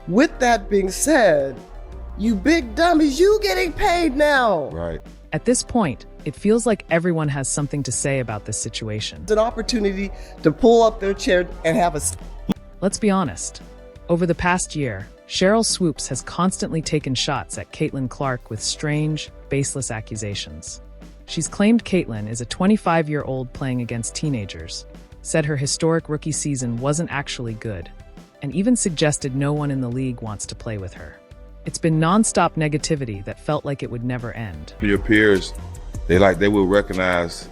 With that being said, you big dummies, you getting paid now. Right. At this point, it feels like everyone has something to say about this situation. It's an opportunity to pull up their chair and have a... Let's be honest. Over the past year, Cheryl Swoops has constantly taken shots at Caitlin Clark with strange, baseless accusations. She's claimed Caitlin is a 25-year-old playing against teenagers, said her historic rookie season wasn't actually good, and even suggested no one in the league wants to play with her. It's been nonstop negativity that felt like it would never end. Your peers, they will recognize,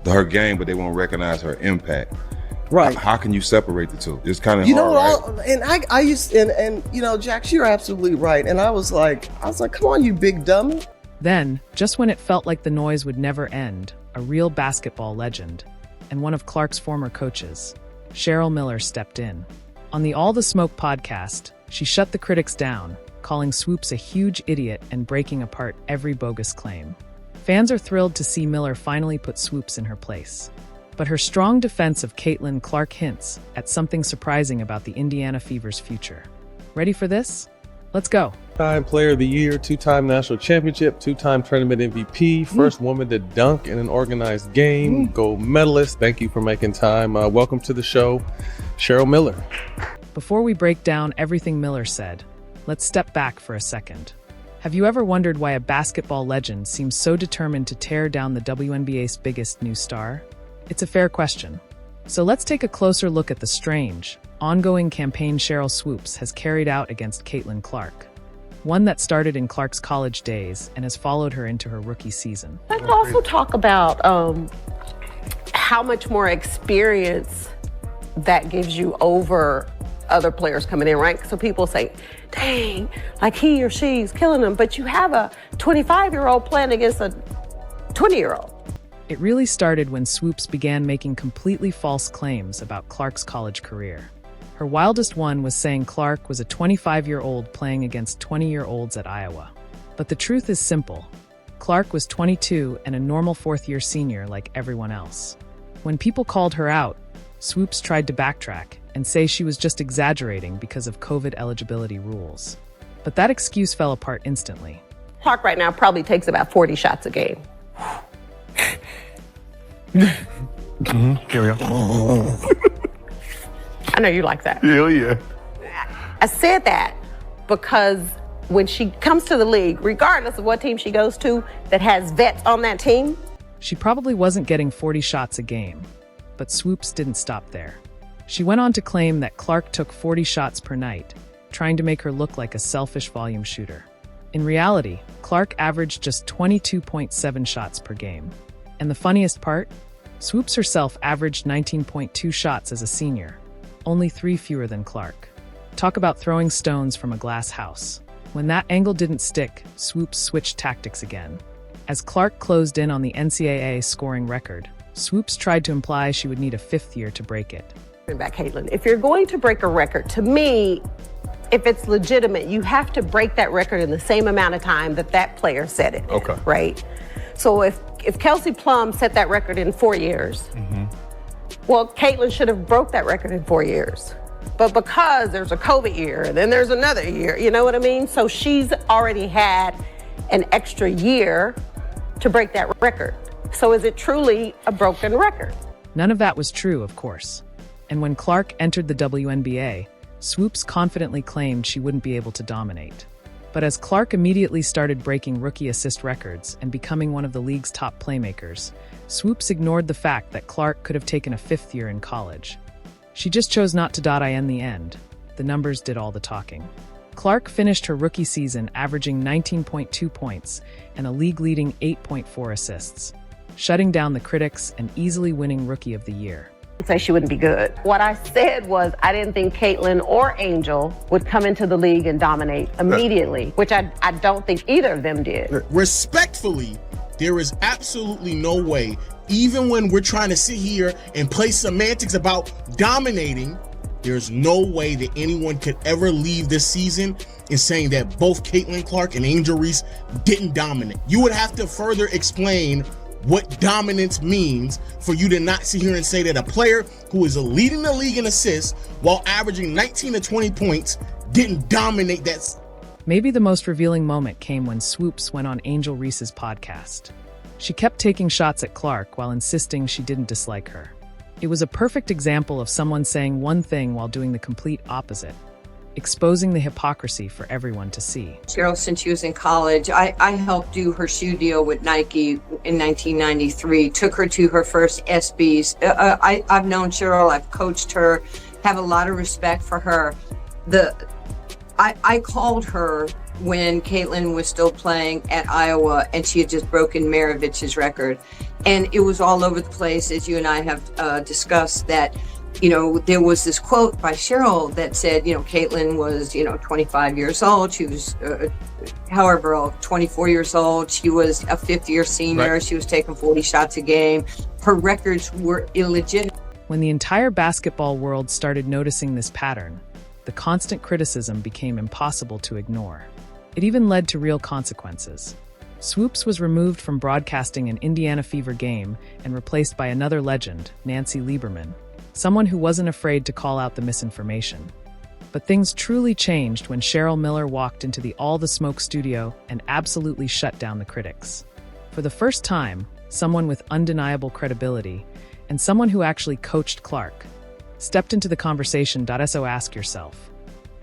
her game, but they won't recognize her impact. Right. How can you separate the two? It's kind of hard, right? And I used, Jax, you're absolutely right. And I was like, come on, you big dummy. Then, just when it felt like the noise would never end, a real basketball legend, and one of Clark's former coaches, Cheryl Miller, stepped in. On the All the Smoke podcast, she shut the critics down, calling Swoops a huge idiot and breaking apart every bogus claim. Fans are thrilled to see Miller finally put Swoops in her place. But her strong defense of Caitlin Clark hints at something surprising about the Indiana Fever's future. Ready for this? Let's go. Two-time Player of the Year, two-time National Championship, two-time Tournament MVP, first woman to dunk in an organized game, gold medalist. Thank you for making time. Welcome to the show, Cheryl Miller. Before we break down everything Miller said, let's step back for a second. Have you ever wondered why a basketball legend seems so determined to tear down the WNBA's biggest new star? It's a fair question. So let's take a closer look at the strange, ongoing campaign Cheryl Swoops has carried out against Caitlin Clark. One that started in Clark's college days and has followed her into her rookie season. Let's also talk about how much more experience that gives you over other players coming in, right? So people say, dang, like he or she's killing them, but you have a 25-year-old playing against a 20-year-old. It really started when Swoops began making completely false claims about Clark's college career. Her wildest one was saying Clark was a 25-year-old playing against 20-year-olds at Iowa. But the truth is simple. Clark was 22 and a normal fourth-year senior like everyone else. When people called her out, Swoops tried to backtrack and say she was just exaggerating because of COVID eligibility rules. But that excuse fell apart instantly. Clark right now probably takes about 40 shots a game. Carry on. I know you like that. Hell yeah. I said that because when she comes to the league, regardless of what team she goes to that has vets on that team, she probably wasn't getting 40 shots a game. But Swoops didn't stop there. She went on to claim that Clark took 40 shots per night, trying to make her look like a selfish volume shooter. In reality, Clark averaged just 22.7 shots per game. And the funniest part? Swoops herself averaged 19.2 shots as a senior, only 3 fewer than Clark. Talk about throwing stones from a glass house. When that angle didn't stick, Swoops switched tactics again. As Clark closed in on the NCAA scoring record, Swoops tried to imply she would need a 5th year to break it. Back, Caitlin, if you're going to break a record, to me, if it's legitimate, you have to break that record in the same amount of time that that player set it. Okay. Right? So if Kelsey Plum set that record in 4 years, well, Caitlin should have broke that record in 4 years. But because there's a COVID year, and then there's another year, you know what I mean? So she's already had an extra year to break that record. So is it truly a broken record? None of that was true, of course. And when Clark entered the WNBA, Swoops confidently claimed she wouldn't be able to dominate. But as Clark immediately started breaking rookie assist records and becoming one of the league's top playmakers, Swoops ignored the fact that Clark could have taken a 5th year in college. She just chose not to in the end. The numbers did all the talking. Clark finished her rookie season averaging 19.2 points and a league-leading 8.4 assists, shutting down the critics and easily winning Rookie of the Year. Say she wouldn't be good. What I said was I didn't think Caitlin or Angel would come into the league and dominate immediately, which I don't think either of them did. Respectfully, there is absolutely no way, even when we're trying to sit here and play semantics about dominating, there's no way that anyone could ever leave this season in saying that both Caitlin Clark and Angel Reese didn't dominate. You would have to further explain what dominance means for you to not sit here and say that a player who is leading the league in assists while averaging 19 to 20 points didn't dominate that. Maybe the most revealing moment came when Swoops went on Angel Reese's podcast. She kept taking shots at Clark while insisting she didn't dislike her. It was a perfect example of someone saying one thing while doing the complete opposite, exposing the hypocrisy for everyone to see. Cheryl, since she was in college, I helped do her shoe deal with Nike in 1993, took her to her first SBs. I've known Cheryl, I've coached her, have a lot of respect for her. I called her when Caitlin was still playing at Iowa and she had just broken Maravich's record. And it was all over the place, as you and I have discussed, that, there was this quote by Cheryl that said, Caitlin was, 25 years old. She was, 24 years old. She was a fifth-year senior. Right. She was taking 40 shots a game. Her records were illegitimate. When the entire basketball world started noticing this pattern, the constant criticism became impossible to ignore. It even led to real consequences. Swoops was removed from broadcasting an Indiana Fever game and replaced by another legend, Nancy Lieberman, someone who wasn't afraid to call out the misinformation. But things truly changed when Cheryl Miller walked into the All the Smoke studio and absolutely shut down the critics. For the first time, someone with undeniable credibility, and someone who actually coached Clark, stepped into the conversation. So ask yourself,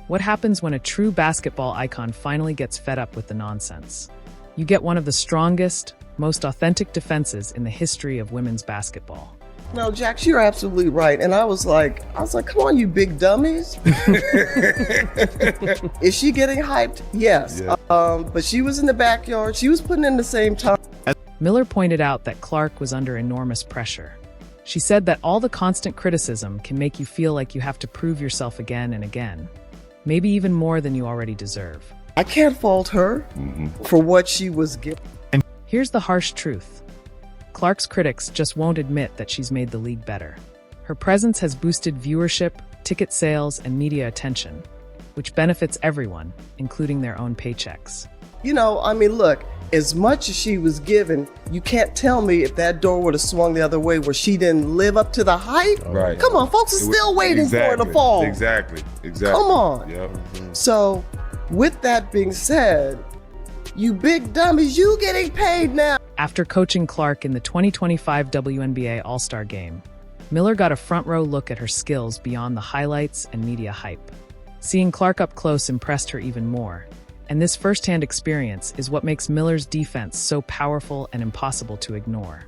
what happens when a true basketball icon finally gets fed up with the nonsense? You get one of the strongest, most authentic defenses in the history of women's basketball. No, Jax, you're absolutely right. And I was like, come on, you big dummies. Is she getting hyped? Yes. Yeah. But she was in the backyard. She was putting in the same time. Miller pointed out that Clark was under enormous pressure. She said that all the constant criticism can make you feel like you have to prove yourself again and again, maybe even more than you already deserve. I can't fault her for what she was given. Here's the harsh truth. Clark's critics just won't admit that she's made the league better. Her presence has boosted viewership, ticket sales, and media attention, which benefits everyone, including their own paychecks. Look, as much as she was given, you can't tell me if that door would have swung the other way where she didn't live up to the hype. Right. Come on, folks are still waiting for her to fall. Exactly. Come on. Yep. So, with that being said, you big dummies, you getting paid now. After coaching Clark in the 2025 WNBA All-Star Game, Miller got a front-row look at her skills beyond the highlights and media hype. Seeing Clark up close impressed her even more, and this first-hand experience is what makes Miller's defense so powerful and impossible to ignore.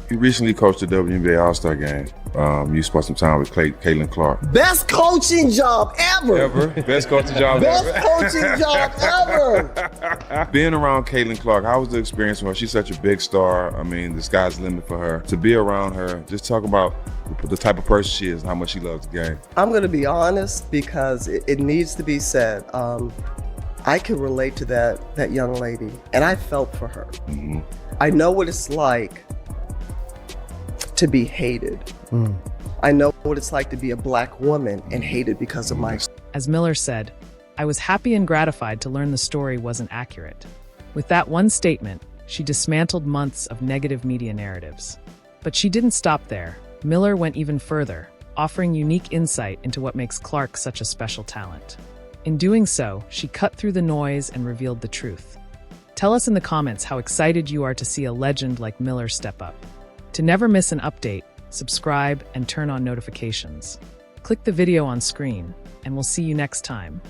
You recently coached the WNBA All-Star Game. You spent some time with Caitlin Clark. Best coaching job ever. Best coaching job Best ever. coaching job ever. Being around Caitlin Clark, how was the experience for her? She's such a big star. The sky's the limit for her. To be around her, just talk about the type of person she is and how much she loves the game. I'm going to be honest because it needs to be said. I can relate to that young lady, and I felt for her. I know what it's like to be hated. I know what it's like to be a Black woman and hated because of my... As Miller said, I was happy and gratified to learn the story wasn't accurate. With that one statement, she dismantled months of negative media narratives. But she didn't stop there. Miller went even further, offering unique insight into what makes Clark such a special talent. In doing so, she cut through the noise and revealed the truth. Tell us in the comments how excited you are to see a legend like Miller step up. To never miss an update, subscribe and turn on notifications. Click the video on screen, and we'll see you next time.